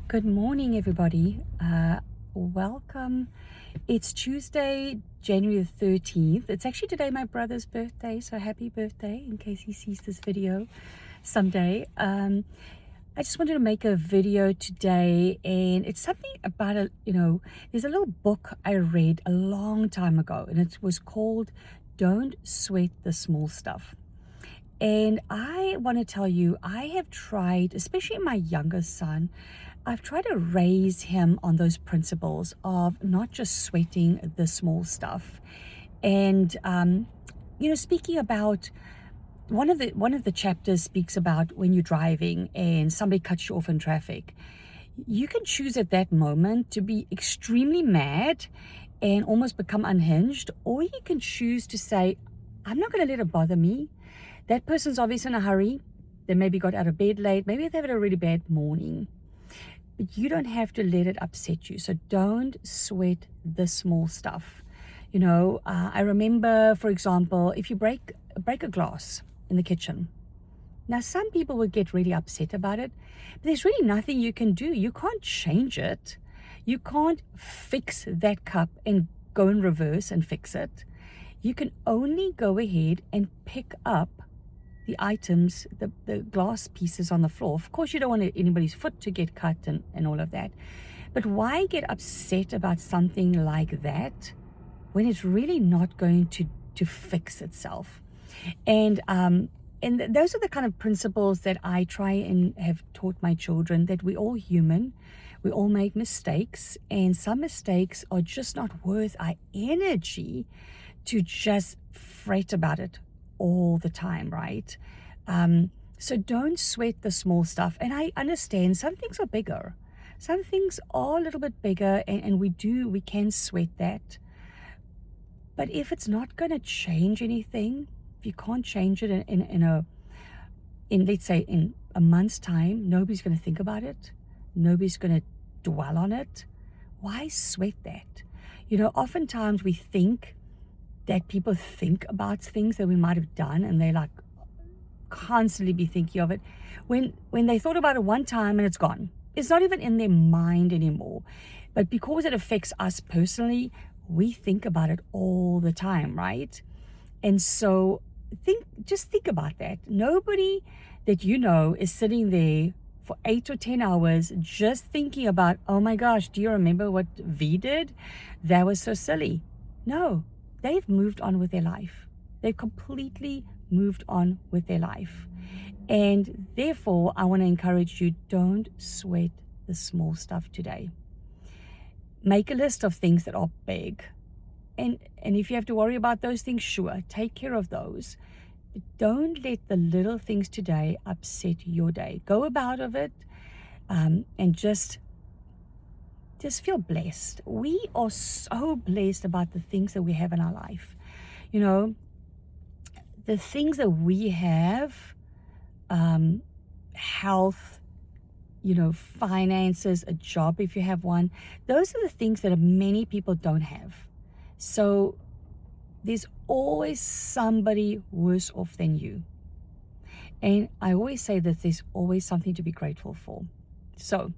Good morning, everybody. Welcome. It's Tuesday, January the 13th. It's actually today my brother's birthday, so happy birthday in case he sees this video someday. I just wanted to make a video today, and it's something about there's a little book I read a long time ago, and it was called Don't Sweat the Small Stuff. And I want to tell you, I have tried, especially my youngest son, I've tried to raise him on those principles of not just sweating the small stuff. And, speaking about one of the chapters speaks about when you're driving and somebody cuts you off in traffic. You can choose at that moment to be extremely mad and almost become unhinged, or you can choose to say, I'm not going to let it bother me. That person's obviously in a hurry. They maybe got out of bed late. Maybe they've had a really bad morning. But you don't have to let it upset you. So don't sweat the small stuff. I remember, for example, if you break a glass in the kitchen. Now, some people would get really upset about it, but there's really nothing you can do. You can't change it. You can't fix that cup and go in reverse and fix it. You can only go ahead and pick up the items, the glass pieces on the floor. Of course, you don't want anybody's foot to get cut and all of that. But why get upset about something like that when it's really not going to fix itself? And those are the kind of principles that I try and have taught my children, that we're all human. We all make mistakes, and some mistakes are just not worth our energy to just fret about it all the time, right? So don't sweat the small stuff. And I understand some things are bigger. Some things are a little bit bigger, and we can sweat that. But if it's not going to change anything, if you can't change it in let's say in a month's time, nobody's going to think about it. Nobody's going to dwell on it. Why sweat that? Oftentimes we think that people think about things that we might have done, and they like constantly be thinking of it. When they thought about it one time and it's gone. It's not even in their mind anymore. But because it affects us personally, we think about it all the time, right? And so just think about that. Nobody that is sitting there for 8 or 10 hours just thinking about, oh my gosh, do you remember what V did? That was so silly. No. They've moved on with their life. They've completely moved on with their life. And therefore, I want to encourage you, don't sweat the small stuff today. Make a list of things that are big. And if you have to worry about those things, sure, take care of those. But don't let the little things today upset your day. Go about of it and just feel blessed. We are so blessed about the things that we have in our life. The things that we have, health, finances, a job if you have one, those are the things that many people don't have. So there's always somebody worse off than you. And I always say that there's always something to be grateful for. So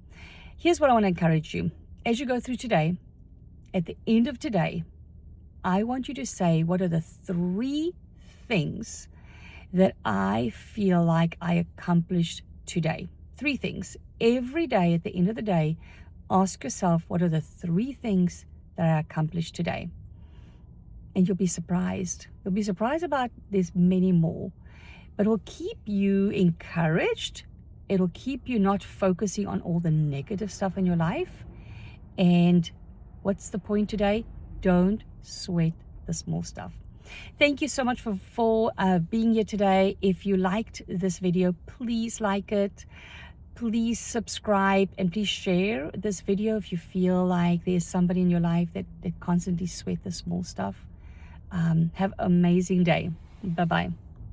here's what I want to encourage you. As you go through today, at the end of today, I want you to say, what are the 3 things that I feel like I accomplished today? 3 things. Every day at the end of the day, ask yourself, what are the 3 things that I accomplished today? And you'll be surprised. You'll be surprised about there's many more. But it will keep you encouraged. It'll keep you not focusing on all the negative stuff in your life. And what's the point today? Don't sweat the small stuff. Thank you so much for being here today. If you liked this video, please like it. Please subscribe, and please share this video if you feel like there's somebody in your life that constantly sweat the small stuff. Have an amazing day. Bye-bye.